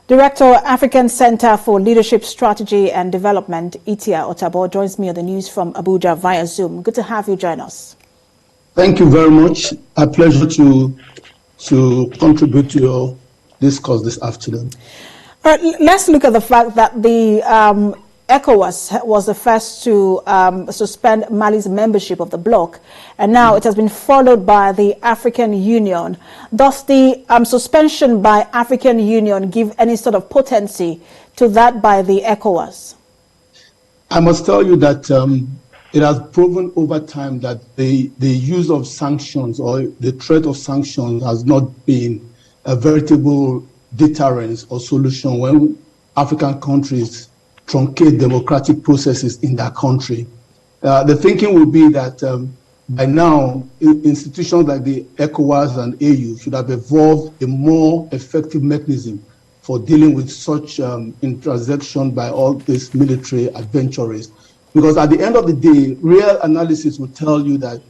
Director, African Center for Leadership Strategy and Development, Itia Otabor, joins me on the news from Abuja via Zoom. Good to have you join us. Thank you very much. A pleasure to contribute to your discourse this afternoon. All right, let's look at the fact that the ECOWAS was the first to suspend Mali's membership of the bloc, and now it has been followed by the African Union. Does the suspension by African Union give any sort of potency to that by the ECOWAS? I must tell you that it has proven over time that the use of sanctions or the threat of sanctions has not been a veritable deterrence or solution when African countries truncate democratic processes in their country. The thinking would be that by now, institutions like the ECOWAS and AU should have evolved a more effective mechanism for dealing with such intersection by all these military adventurers. Because at the end of the day, real analysis will tell you that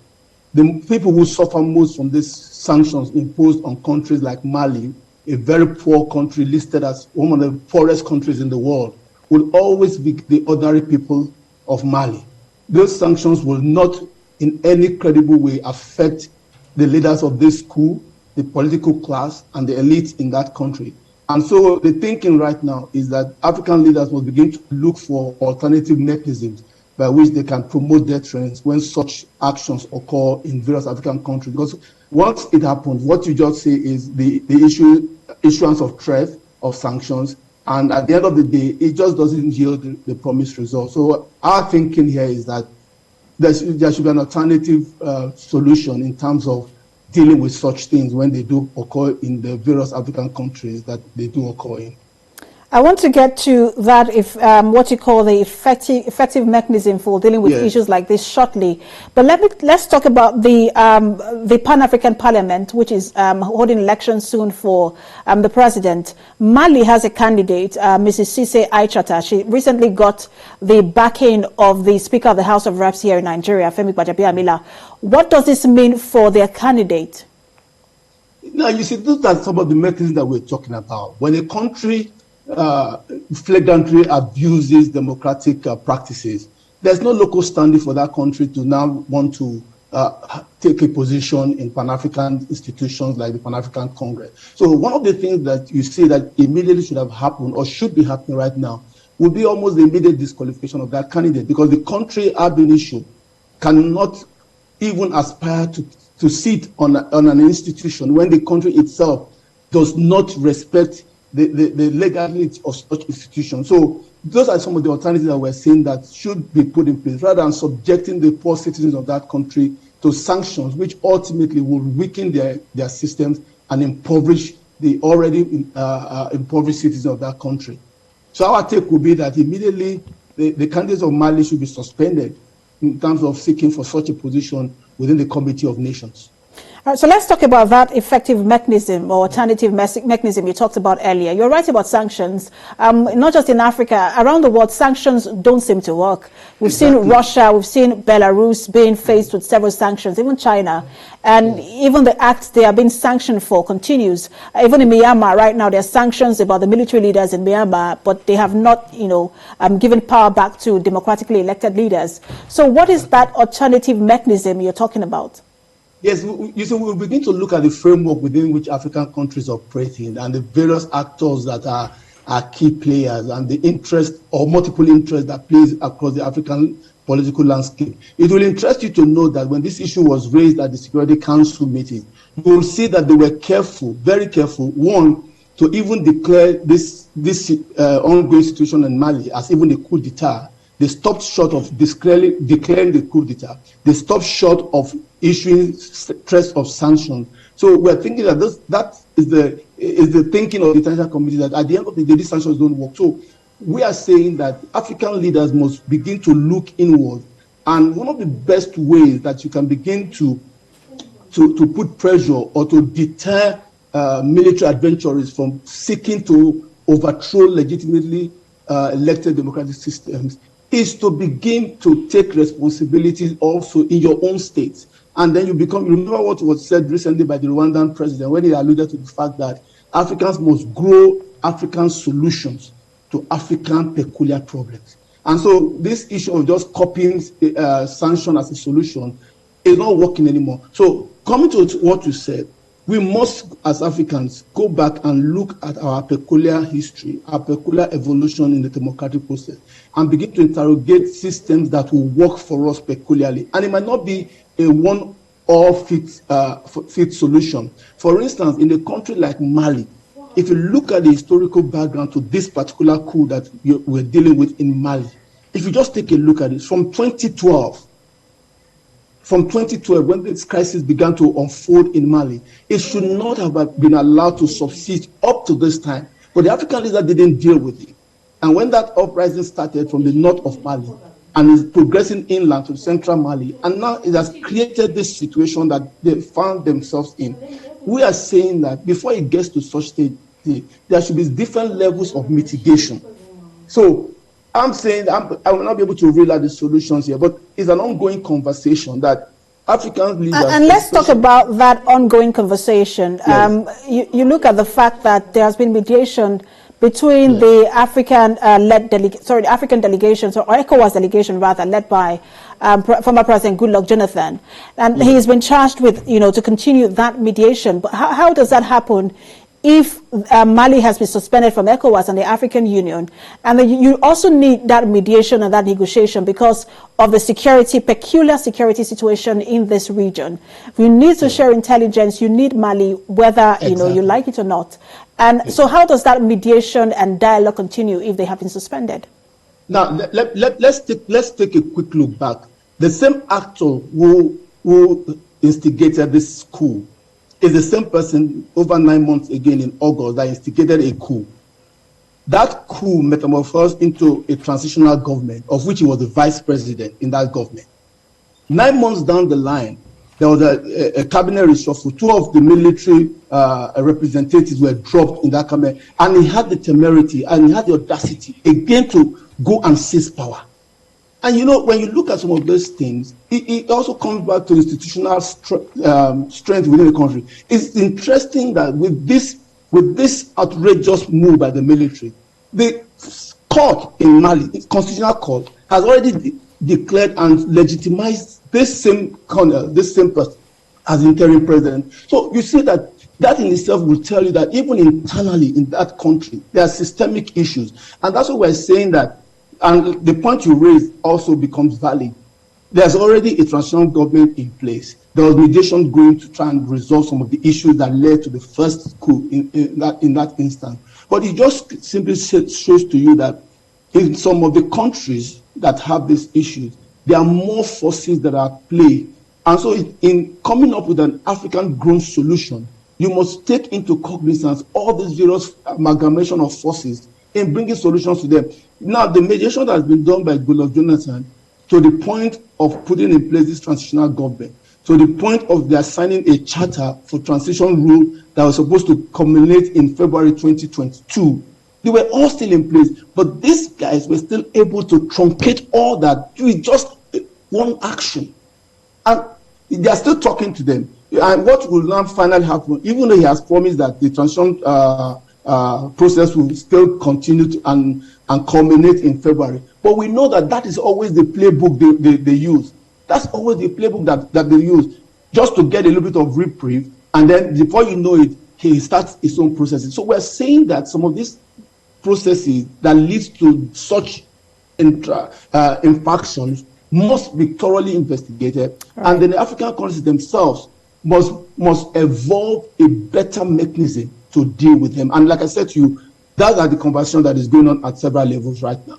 the people who suffer most from these sanctions imposed on countries like Mali, a very poor country listed as one of the poorest countries in the world, will always be the ordinary people of Mali. Those sanctions will not in any credible way affect the leaders of this coup, the political class, and the elite in that country. And so the thinking right now is that African leaders must begin to look for alternative mechanisms by which they can promote deterrence when such actions occur in various African countries. Because once it happens, what you just say is the issuance of threat of sanctions, and at the end of the day, it just doesn't yield the promised result. So our thinking here is that there should be an alternative solution in terms of dealing with such things when they do occur in the various African countries that they do occur in. I want to get to that, if what you call the effective mechanism for dealing with issues like this shortly. But let's talk about the Pan-African Parliament, which is holding elections soon for the president. Mali has a candidate, Mrs. Cisse Aichata. She recently got the backing of the Speaker of the House of Reps here in Nigeria, Femi Gbajabiamila. What does this mean for their candidate? Now, you see, those are some of the mechanisms that we're talking about. When a country flagrantly abuses democratic practices, there's no local standing for that country to now want to take a position in Pan-African institutions like the Pan-African Congress. So one of the things that you see that immediately should have happened or should be happening right now would be almost the immediate disqualification of that candidate, because the country ab initio cannot even aspire to sit on an institution when the country itself does not respect the legality of such institutions. So those are some of the alternatives that we're saying that should be put in place, rather than subjecting the poor citizens of that country to sanctions, which ultimately will weaken their systems and impoverish the already impoverished citizens of that country. So our take would be that immediately the candidates of Mali should be suspended in terms of seeking for such a position within the Committee of Nations. All right, so let's talk about that effective mechanism or alternative mechanism you talked about earlier. You're right about sanctions. Not just in Africa, around the world, sanctions don't seem to work. We've seen Russia, we've seen Belarus being faced with several sanctions, even China. And even the act they are being sanctioned for continues. Even in Myanmar right now, there are sanctions about the military leaders in Myanmar, but they have not, given power back to democratically elected leaders. So what is that alternative mechanism you're talking about? Yes, you see, we'll begin to look at the framework within which African countries operate in and the various actors that are key players and the interest or multiple interests that plays across the African political landscape. It will interest you to know that when this issue was raised at the Security Council meeting, you will see that they were careful, very careful, one, to even declare this ongoing situation in Mali as even a coup d'etat. They stopped short of declaring the coup d'etat. They stopped short of issuing threats of sanctions. So we're thinking that that is the thinking of the international community, that at the end of the day, these sanctions don't work. So we are saying that African leaders must begin to look inward. And one of the best ways that you can begin to put pressure or to deter military adventurers from seeking to overthrow legitimately elected democratic systems is to begin to take responsibilities also in your own state. And then you remember what was said recently by the Rwandan president when he alluded to the fact that Africans must grow African solutions to African peculiar problems. And so this issue of just copying sanction as a solution is not working anymore. So coming to what you said, we must, as Africans, go back and look at our peculiar history, our peculiar evolution in the democratic process, and begin to interrogate systems that will work for us peculiarly. And it might not be a one-all-fit solution. For instance, in a country like Mali, if you look at the historical background to this particular coup that we're dealing with in Mali, if you just take a look at it, from 2012, when this crisis began to unfold in Mali, it should not have been allowed to subsist up to this time. But the African leaders didn't deal with it. And when that uprising started from the north of Mali and is progressing inland to central Mali, and now it has created this situation that they found themselves in. We are saying that before it gets to such stage, there should be different levels of mitigation. So I'm saying I will not be able to reel out the solutions here, but it's an ongoing conversation that African leaders... And let's talk about that ongoing conversation. Yes. You look at the fact that there has been mediation between the African delegations, or ECOWAS delegation rather, led by former President Goodluck Jonathan, and he's been charged with, to continue that mediation. But how does that happen if Mali has been suspended from ECOWAS and the African Union? And then you also need that mediation and that negotiation because of the peculiar security situation in this region. You need to share intelligence. You need Mali, whether you like it or not. And so how does that mediation and dialogue continue if they have been suspended? Now, let's take a quick look back. The same actor who instigated this coup is the same person over 9 months again in August that instigated a coup. That coup metamorphosed into a transitional government, of which he was the vice president in that government. 9 months down the line, there was a cabinet reshuffle. 2 of the military representatives were dropped in that cabinet, and he had the temerity and he had the audacity again to go and seize power. And when you look at some of those things, it also comes back to institutional strength within the country. It's interesting that with this outrageous move by the military, the court in Mali, the constitutional court, has already declared and legitimized this same person as interim president. So you see that in itself will tell you that even internally in that country, there are systemic issues. And that's what we're saying that. And the point you raised also becomes valid. There's already a transitional government in place. There was mediation going to try and resolve some of the issues that led to the first coup in that instance. But it just simply shows to you that in some of the countries that have these issues, there are more forces that are at play. And so in coming up with an African-grown solution, you must take into cognizance all these various amalgamation of forces in bringing solutions to them. Now, the mediation that has been done by Goodluck Jonathan to the point of putting in place this transitional government, to the point of their signing a charter for transition rule that was supposed to culminate in February 2022, they were all still in place. But these guys were still able to truncate all that with just one action. And they are still talking to them. And what will now finally happen, even though he has promised that the transition process will still continue to, and culminate in February. But we know that is always the playbook they use. That's always the playbook that they use, just to get a little bit of reprieve, and then before you know it, he starts his own processes. So we're saying that some of these processes that leads to such infractions must be thoroughly investigated, and then the African countries themselves must evolve a better mechanism to deal with them. And like I said to you, that's the conversation that is going on at several levels right now.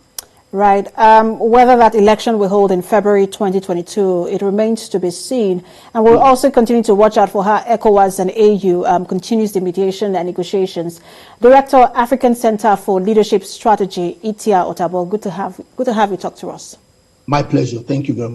Right. Whether that election will hold in February 2022, it remains to be seen. And we'll also continue to watch out for how ECOWAS and AU continues the mediation and negotiations. Director, African Center for Leadership Strategy, Itia Otabor, good to have you talk to us. My pleasure. Thank you very much.